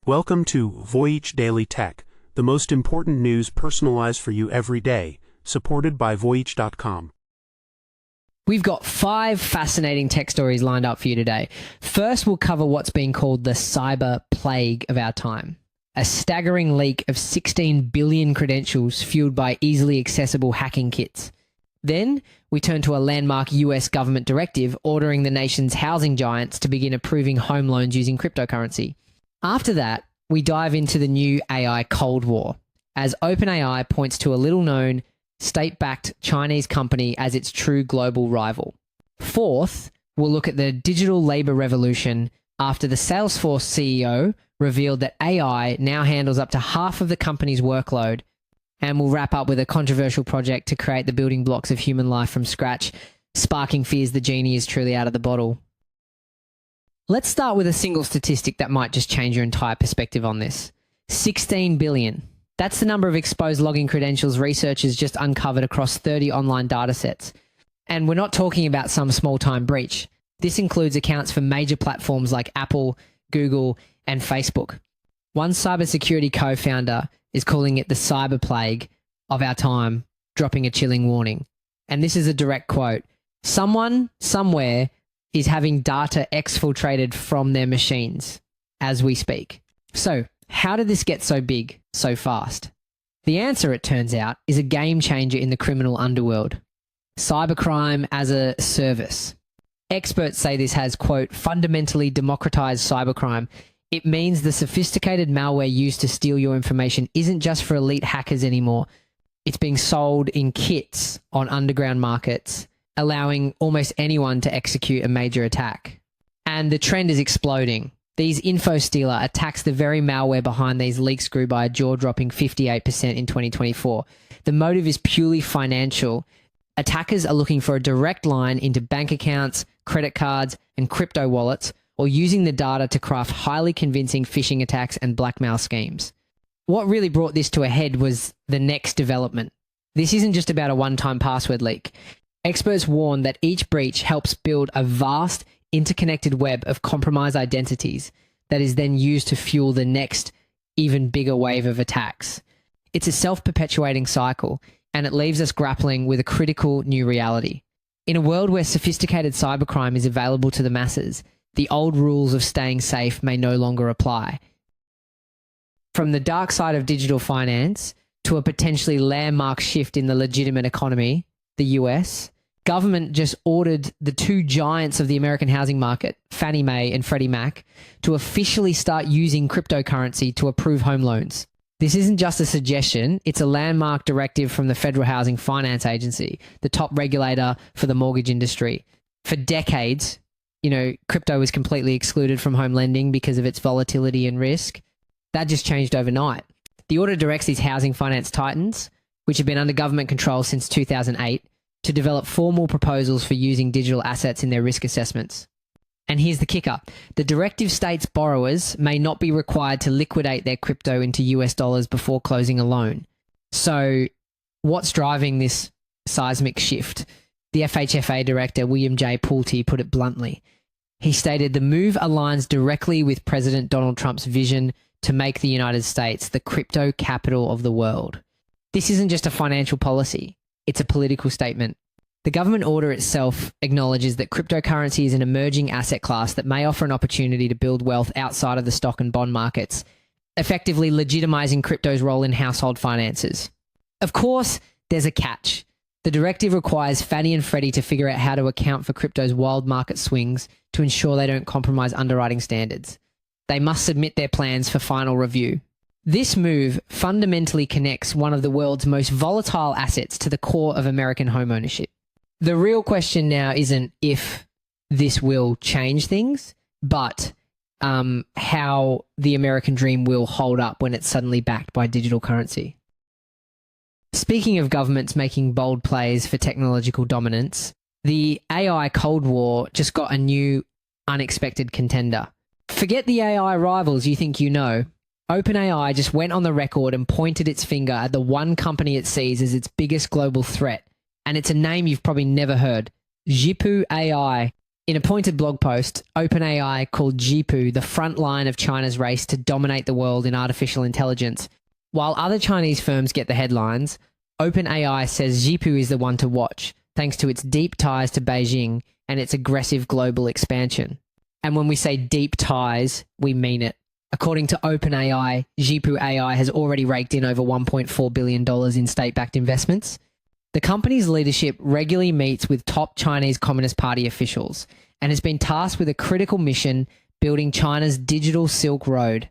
Welcome to Voyage Daily Tech, the most important news personalized for you every day, supported by Voyage.com. We've got 5 fascinating tech stories lined up for you today. First, we'll cover what's being called the cyber plague of our time. A staggering leak of 16 billion credentials fueled by easily accessible hacking kits. Then, we turn to a landmark US government directive ordering the nation's housing giants to begin approving home loans using cryptocurrency. After that, we dive into the new AI Cold War, as OpenAI points to a little-known, state-backed Chinese company as its true global rival. Fourth, we'll look at the digital labor revolution after the Salesforce CEO revealed that AI now handles up to half of the company's workload, and we'll wrap up with a controversial project to create the building blocks of human life from scratch, sparking fears the genie is truly out of the bottle. Let's start with a single statistic that might just change your entire perspective on this. 16 billion. That's the number of exposed login credentials researchers just uncovered across 30 online datasets. And we're not talking about some small-time breach. This includes accounts for major platforms like Apple, Google, and Facebook. One cybersecurity co-founder is calling it the cyber plague of our time, dropping a chilling warning. And this is a direct quote. Someone, somewhere, is having data exfiltrated from their machines as we speak. So, how did this get so big so fast? The answer, it turns out, is a game changer in the criminal underworld. Cybercrime as a service. Experts say this has, quote, fundamentally democratized cybercrime. It means the sophisticated malware used to steal your information isn't just for elite hackers anymore. It's being sold in kits on underground markets, allowing almost anyone to execute a major attack. And the trend is exploding. These Infostealer attacks, the very malware behind these leaks, grew by a jaw-dropping 58% in 2024. The motive is purely financial. Attackers are looking for a direct line into bank accounts, credit cards, and crypto wallets, or using the data to craft highly convincing phishing attacks and blackmail schemes. What really brought this to a head was the next development. This isn't just about a one-time password leak. Experts warn that each breach helps build a vast, interconnected web of compromised identities that is then used to fuel the next, even bigger wave of attacks. It's a self-perpetuating cycle, and it leaves us grappling with a critical new reality. In a world where sophisticated cybercrime is available to the masses, the old rules of staying safe may no longer apply. From the dark side of digital finance to a potentially landmark shift in the legitimate economy, the US, government just ordered the 2 giants of the American housing market, Fannie Mae and Freddie Mac, to officially start using cryptocurrency to approve home loans. This isn't just a suggestion, it's a landmark directive from the Federal Housing Finance Agency, the top regulator for the mortgage industry. For decades, crypto was completely excluded from home lending because of its volatility and risk. That just changed overnight. The order directs these housing finance titans, which have been under government control since 2008, to develop formal proposals for using digital assets in their risk assessments. And here's the kicker. The directive states borrowers may not be required to liquidate their crypto into US dollars before closing a loan. So what's driving this seismic shift? The FHFA director, William J. Pulte, put it bluntly. He stated, the move aligns directly with President Donald Trump's vision to make the United States the crypto capital of the world. This isn't just a financial policy. It's a political statement. The government order itself acknowledges that cryptocurrency is an emerging asset class that may offer an opportunity to build wealth outside of the stock and bond markets, effectively legitimizing crypto's role in household finances. Of course, there's a catch. The directive requires Fannie and Freddie to figure out how to account for crypto's wild market swings to ensure they don't compromise underwriting standards. They must submit their plans for final review. This move fundamentally connects one of the world's most volatile assets to the core of American homeownership. The real question now isn't if this will change things, but how the American dream will hold up when it's suddenly backed by digital currency. Speaking of governments making bold plays for technological dominance, the AI Cold War just got a new, unexpected contender. Forget the AI rivals you think you know. OpenAI just went on the record and pointed its finger at the one company it sees as its biggest global threat. And it's a name you've probably never heard. Zhipu AI. In a pointed blog post, OpenAI called Zhipu the front line of China's race to dominate the world in artificial intelligence. While other Chinese firms get the headlines, OpenAI says Zhipu is the one to watch, thanks to its deep ties to Beijing and its aggressive global expansion. And when we say deep ties, we mean it. According to OpenAI, Zhipu AI has already raked in over $1.4 billion in state-backed investments. The company's leadership regularly meets with top Chinese Communist Party officials and has been tasked with a critical mission building China's digital Silk Road.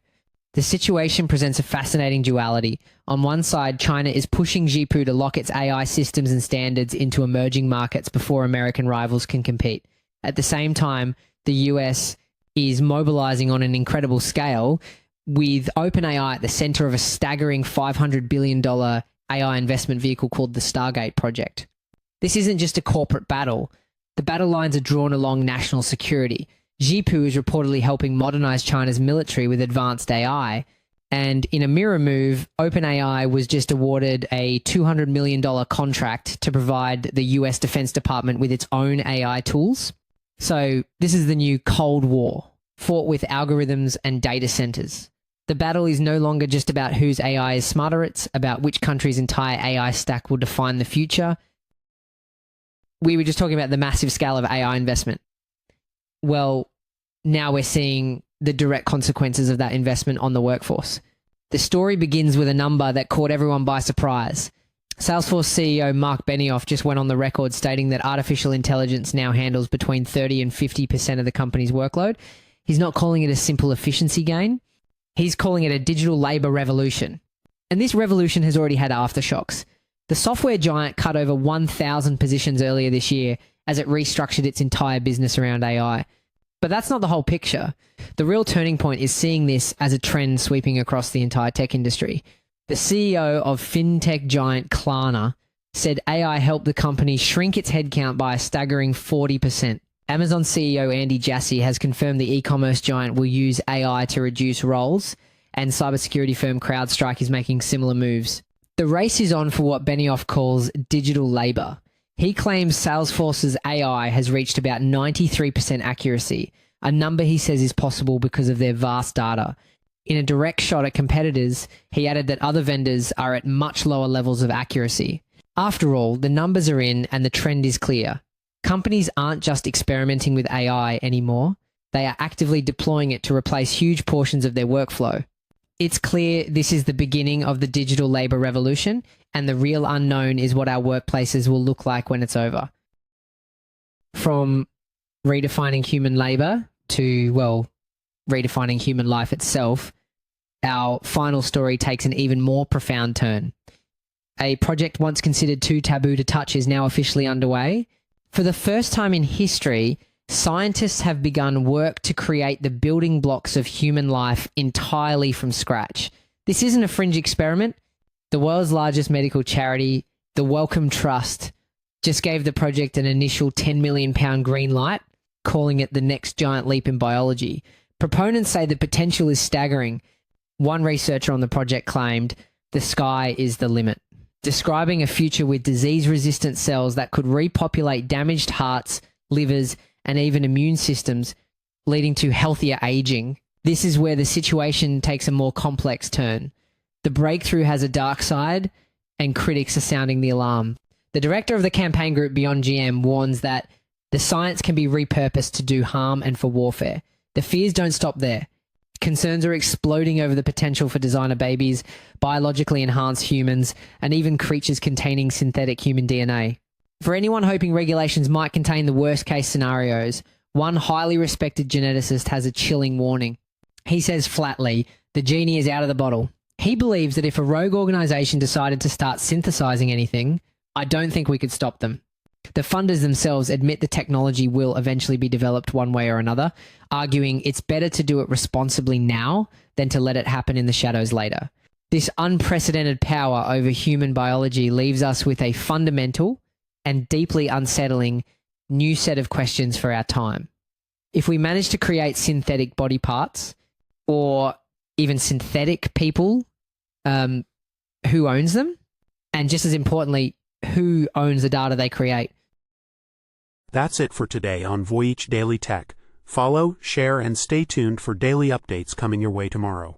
The situation presents a fascinating duality. On one side, China is pushing Zhipu to lock its AI systems and standards into emerging markets before American rivals can compete. At the same time, the US is mobilizing on an incredible scale, with OpenAI at the center of a staggering $500 billion AI investment vehicle called the Stargate project. This isn't just a corporate battle. The battle lines are drawn along national security. Zhipu is reportedly helping modernize China's military with advanced AI. And in a mirror move, OpenAI was just awarded a $200 million contract to provide the US Defense Department with its own AI tools. So this is the new Cold War, fought with algorithms and data centers. The battle is no longer just about whose AI is smarter, it's about which country's entire AI stack will define the future. We were just talking about the massive scale of AI investment. Well, now we're seeing the direct consequences of that investment on the workforce. The story begins with a number that caught everyone by surprise. Salesforce CEO Marc Benioff just went on the record stating that artificial intelligence now handles between 30 and 50% of the company's workload. He's not calling it a simple efficiency gain. He's calling it a digital labor revolution. And this revolution has already had aftershocks. The software giant cut over 1,000 positions earlier this year as it restructured its entire business around AI. But that's not the whole picture. The real turning point is seeing this as a trend sweeping across the entire tech industry. The CEO of fintech giant Klarna said AI helped the company shrink its headcount by a staggering 40%. Amazon CEO Andy Jassy has confirmed the e-commerce giant will use AI to reduce roles, and cybersecurity firm CrowdStrike is making similar moves. The race is on for what Benioff calls digital labor. He claims Salesforce's AI has reached about 93% accuracy, a number he says is possible because of their vast data. In a direct shot at competitors, he added that other vendors are at much lower levels of accuracy. After all, the numbers are in and the trend is clear. Companies aren't just experimenting with AI anymore. They are actively deploying it to replace huge portions of their workflow. It's clear this is the beginning of the digital labor revolution, and the real unknown is what our workplaces will look like when it's over. From redefining human labor to, well, redefining human life itself, our final story takes an even more profound turn. A project once considered too taboo to touch is now officially underway. For the first time in history, scientists have begun work to create the building blocks of human life entirely from scratch. This isn't a fringe experiment. The world's largest medical charity, the Wellcome Trust, just gave the project an initial £10 million green light, calling it the next giant leap in biology. Proponents say the potential is staggering. One researcher on the project claimed, "The sky is the limit," describing a future with disease-resistant cells that could repopulate damaged hearts, livers, and even immune systems, leading to healthier aging. This is where the situation takes a more complex turn. The breakthrough has a dark side, and critics are sounding the alarm. The director of the campaign group Beyond GM warns that the science can be repurposed to do harm and for warfare. The fears don't stop there. Concerns are exploding over the potential for designer babies, biologically enhanced humans, and even creatures containing synthetic human DNA. For anyone hoping regulations might contain the worst-case scenarios, one highly respected geneticist has a chilling warning. He says flatly, the genie is out of the bottle. He believes that if a rogue organization decided to start synthesizing anything, I don't think we could stop them. The funders themselves admit the technology will eventually be developed one way or another, arguing it's better to do it responsibly now than to let it happen in the shadows later. This unprecedented power over human biology leaves us with a fundamental and deeply unsettling new set of questions for our time. If we manage to create synthetic body parts, or even synthetic people, who owns them? And just as importantly, who owns the data they create? That's it for today on Voyage Daily Tech. Follow, share, and stay tuned for daily updates coming your way tomorrow.